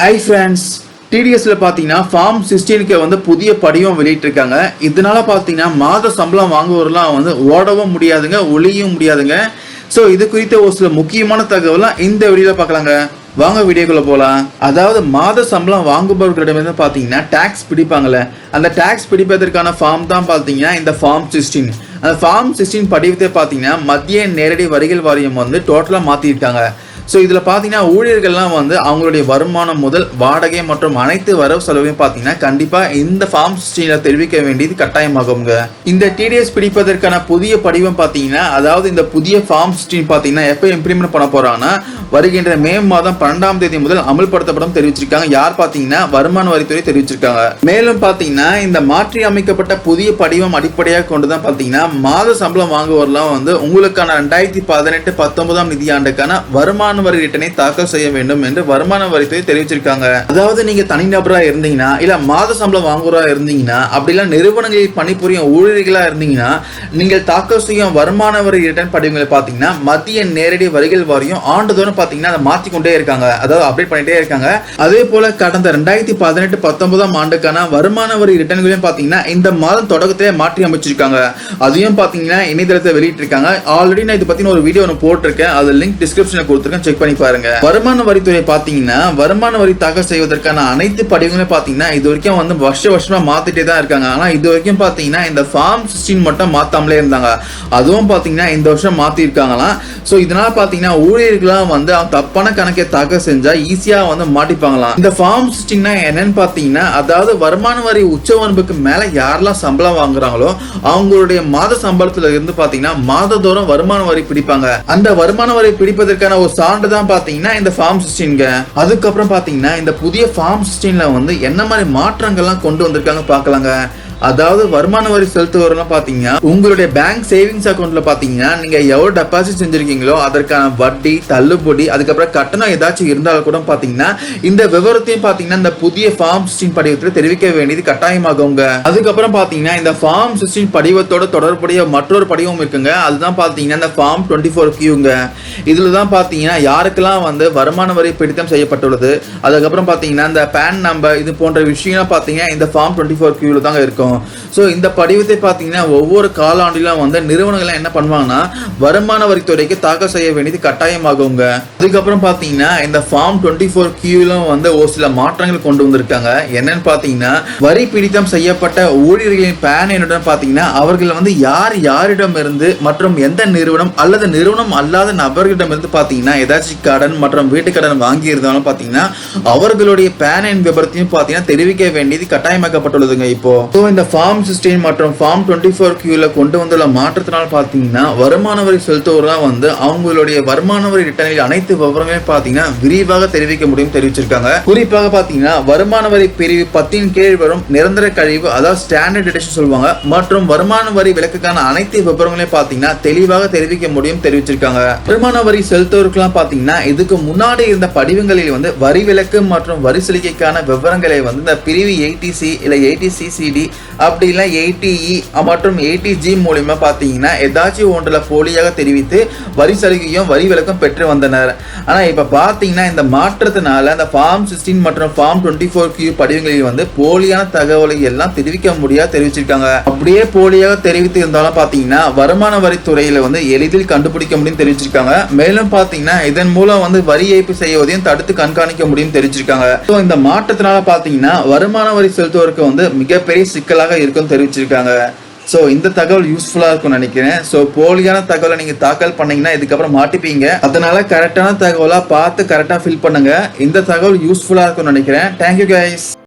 Hi friends, டிடிஎஸ்ல பார்த்தீங்கன்னா form 16க்கு வந்து புதிய படிவம் வெளியிட்டிருக்காங்க. இதனால பார்த்தீங்கன்னா மாத சம்பளம் வாங்குவவரெல்லாம் வந்து ஓடவும் முடியாதுங்க, ஒளியும் முடியாதுங்க. ஸோ இது குறித்த ஒரு சில முக்கியமான தகவலாம் இந்த வீடியோவில் பார்க்கலாங்க. வாங்க வீடியோக்குள்ள போகலாம். அதாவது மாத சம்பளம் வாங்குபவர்களிடமிருந்து பார்த்தீங்கன்னா டேக்ஸ் பிடிப்பாங்கல்ல, அந்த டேக்ஸ் பிடிப்பதற்கான ஃபார்ம் தான் பார்த்தீங்கன்னா இந்த ஃபார்ம் 16. அந்த ஃபார்ம் 16 படிவத்தை பார்த்தீங்கன்னா மத்திய நேரடி வரிகள் வாரியம் வந்து டோட்டலாக மாற்றிருக்காங்க. ஸோ இதில் பார்த்தீங்கன்னா ஊழியர்கள்லாம் வந்து அவங்களுடைய வருமானம் முதல் வாடகை மற்றும் அனைத்து வரவு செலவையும் பார்த்தீங்கன்னா கண்டிப்பாக இந்த ஃபார்ம் 16 தெரிவிக்க வேண்டியது கட்டாயமாகுங்க. இந்த டிடிஎஸ் பிடிப்பதற்கான புதிய படிவம் பார்த்தீங்கன்னா, அதாவது இந்த புதிய ஃபார்ம் 16 பார்த்தீங்கன்னா எப்போ இம்ப்ளிமெண்ட் பண்ண போறாங்கன்னா வருகின்ற மே மாதம் 12ஆம் தேதி முதல் அமல்படுத்தப்படும் தெரிவிச்சிருக்காங்க. யார் பார்த்தீங்கன்னா வருமான வரித்துறை தெரிவிச்சிருக்காங்க. மேலும் பார்த்தீங்கன்னா இந்த மாற்றி அமைக்கப்பட்ட புதிய படிவம் அடிப்படையாக கொண்டு தான் பார்த்தீங்கன்னா மாத சம்பளம் வாங்குவோர்லாம் வந்து உங்களுக்கான 2018-19 நிதியாண்டுக்கான வருமான வரி ரிட்டனை தாக்கல் செய்ய வேண்டும் என்று வருமான வரித்துறை தெரிவிச்சிருக்காங்க. அதாவது நீங்க தனிநபரா இருந்தீங்கன்னா, இல்ல மாத சம்பளம் வாங்குறா இருந்தீங்கன்னா, அப்படிலாம் நிறுவனங்களில் பணிபுரியும் ஊழியர்களா இருந்தீங்கன்னா, நீங்கள் தாக்கல் செய்யும் வருமான வரி ரிட்டர்ன் படிவங்களை பார்த்தீங்கன்னா மத்திய நேரடி வரிகள் வாரியம் ஆண்டுதோறும் பார்த்தீங்கன்னா அதை மாற்றிக்கொண்டே இருக்காங்க, அதாவது அப்டேட் பண்ணிட்டே இருக்காங்க. அதே போல கடந்த 2018-19 ஆண்டுக்கான வருமான வரி ரிட்டர்ன்களையும் பார்த்தீங்கன்னா இந்த மாதம் தொடக்கத்திலே மாற்றி அமைச்சிருக்காங்க. அதையும் பார்த்தீங்கன்னா இணையதளத்தை வெளியிட்டிருக்காங்க. ஆல்ரெடி நான் இதை பத்தி ஒரு வீடியோ ஒன்று போட்டிருக்கேன், அது லிங்க் டிஸ்கிரிப்ஷன்ல கொடுத்துருக்கேன், செக் பண்ணி பாருங்க. வருமான வரித்துறை பாத்தீங்கன்னா வருமான வரி தாக்கல் செய்வதற்கான அனைத்து படிவங்களும் பாத்தீங்கன்னா இது வரைக்கும் வந்து வருஷமா மாத்திட்டே தான் இருக்காங்க. ஆனா இது வரைக்கும் பாத்தீங்கன்னா இந்த ஃபார்ம் 16 மட்டும் மாத்தாமலே இருந்தாங்க. அதுவும் பாத்தீங்கன்னா இந்த வருஷம் மாத்தி இருக்காங்களாம். சோ இதனால பாத்தீங்கன்னா ஊழியர்களாம் வந்து தப்பான கணக்கை தாக்கல் செஞ்சா ஈஸியா வந்து மாட்டிப்பாங்களாம். இந்த ஃபார்ம் 16 என்னன்னு பாத்தீங்கன்னா, அதாவது வருமான வரி உச்சவரம்புக்கு மேல யாரெல்லாம் சம்பளம் வாங்குறாங்களோ அவங்களுடைய மாத சம்பளத்துல இருந்து பாத்தீங்கன்னா மாதந்தோறும் வருமான வரி பிடிப்பாங்க. அந்த வருமான வரி பிடிப்பதற்கான ஒரு சான்று தான் பாத்தீங்கன்னா இந்த ஃபார்ம் 16. அதுக்கப்புறம் பாத்தீங்கன்னா இந்த புதிய ஃபார்ம் 16ல வந்து என்ன மாதிரி மாற்றங்கள்லாம் கொண்டு வந்திருக்காங்க பார்க்கலாங்க. அதாவது வருமான வரி செலுத்துவவர்கள் பாத்தீங்கன்னா உங்களுடைய பேங்க் சேவிங்ஸ் அக்கௌண்ட்ல பாத்தீங்கன்னா நீங்க எவ்வளவு டெபாசிட் செஞ்சிருக்கீங்களோ அதற்கான வட்டி, தள்ளுபடி, அதுக்கப்புறம் கட்டணம் ஏதாச்சும் இருந்தாலும் கூட பாத்தீங்கன்னா இந்த விவரத்தையும் பாத்தீங்கன்னா இந்த புதிய ஃபார்ம் 16 படிவத்தில் தெரிவிக்க வேண்டியது கட்டாயமாகுங்க. அதுக்கப்புறம் பாத்தீங்கன்னா இந்த ஃபார்ம் 16 படிவத்தோட தொடர்புடைய மற்றொரு படிவம் இருக்குங்க. அதுதான் பாத்தீங்கன்னா இந்த ஃபார்ம் 24Qங்க. இதுலதான் பாத்தீங்கன்னா யாருக்கெல்லாம் வந்து வருமான வரி பிடித்தம் செய்யப்பட்டுள்ளது, அதுக்கப்புறம் பாத்தீங்கன்னா இந்த பேன் நம்பர், இது போன்ற விஷயம் பாத்தீங்கன்னா இந்த ஃபார்ம் 24Qல தாங்க இருக்கும். சோ இந்த படிவத்தை பாத்தீங்கன்னா ஒவ்வொரு காலாண்டிலும் வந்து நிறுவனங்கள் என்ன பண்ணுவாங்கன்னா வருமான வரித்துறைக்கு தாக்கல் செய்ய வேண்டியது கட்டாயமாகுங்க. அதுக்கப்புறம் பாத்தீங்கன்னா இந்த ஃபார்ம் 24Qல வந்து ஒரு சில மாற்றங்கள் கொண்டு வந்திருக்காங்க. என்னன்னு பாத்தீங்கன்னா வரி பிடித்தம் செய்யப்பட்ட ஊழியர்களின் பேன் எண்ணுடன் பாத்தீங்கன்னா அவர்கள் வந்து யாரிடம் இருந்து மற்றும் எந்த நிறுவனம் அல்லது நிறுவனம் அல்லாத நபர்களிடம் இருந்து பாத்தீங்கன்னா ஏதாச்சும் கடன் மற்றும் வீட்டு கடன் வாங்கி இருந்தாலும் பாத்தீங்கன்னா அவர்களுடைய பேன் எண் விபரத்தையும் பாத்தீங்கன்னா தெரிவிக்க வேண்டியது கட்டாயமாக்கப்பட்டுள்ளதுங்க. இப்போ இந்த ஃபார்ம் 16 மற்றும் ஃபார்ம் 24Qல கொண்டு வந்துள்ள மாற்றத்தினால் பாத்தீங்கன்னா வருமான வரி செலுத்துவோர்லாம் வந்து அவங்களுடைய வருமான வரி ரிட்டர்னில் அனைத்து விவரங்களையும் பாத்தீங்கன்னா விரிவாக தெரிவிக்க முடியும் தெரிவிச்சிருக்காங்க. குறிப்பாக பாத்தீங்கன்னா வருமான வரி பிரிவு 10 கீழ் வரும் நிரந்தர கழிவு, அதாவது ஸ்டாண்டர்ட் டிடக்ஷன் சொல்லுவாங்க, மற்றும் வருமான வரி விலக்குக்கான அனைத்து விவரங்களையும் பாத்தீங்கன்னா தெளிவாக தெரிவிக்க முடியும் தெரிவிச்சிருக்காங்க. வருமான வரி செலுத்துவோருக்கெல்லாம் பாத்தீங்கன்னா இதுக்கு முன்னாடி இருந்த படிவங்களில் வந்து வரி விலக்கு மற்றும் வரி சலுகைக்கான விவரங்களை வந்து இந்த பிரிவு 80C இல்ல 80CCD அப்படி இல்லை 80E மற்றும் 80G மூலமா பாத்தீங்கன்னா ஏதாச்சும் ஒன்றுல போலியாக தெரிவித்து வரி சலுகையும் வரி விலக்கும் பெற்று வந்தனர். ஆனா இப்ப பாத்தீங்கன்னா இந்த மாற்றத்தினால இந்த ஃபார்ம் 16 மற்றும் ஃபார்ம் 24Q படிவங்களில் வந்து போலியான தகவலை எல்லாம் தெரிவிக்க முடியாது தெரிவிச்சிருக்காங்க. அப்படியே போலியாக தெரிவித்து இருந்தாலும் பாத்தீங்கன்னா வருமான வரித்துறையில வந்து எளிதில் கண்டுபிடிக்க முடியும் தெரிவிச்சிருக்காங்க. மேலும் பாத்தீங்கன்னா இதன் மூலம் வந்து வரி ஏய்ப்பு செய்வதையும் தடுத்து கண்காணிக்க முடியும் தெரிவிச்சிருக்காங்க. இந்த மாற்றத்தினால பாத்தீங்கன்னா வருமான வரி செலுத்துவோருக்கு வந்து மிகப்பெரிய சிக்கலாக இருக்கும் தெரிவிச்சிருக்காங்க. சோ இந்த தகவல் யூஸ்ஃபுல்லா இருக்கும் நினைக்கிறேன். சோ போலியான தகவலை நீங்க தாக்கல் பண்ணீங்கன்னா இதுக்கப்புறம் மாட்டிப்பீங்க. அதனால கரெக்டான தகவலா பார்த்து கரெக்டா ஃபில் பண்ணுங்க. இந்த தகவல் யூஸ்ஃபுல்லா இருக்கும் நினைக்கிறேன். Thank you guys.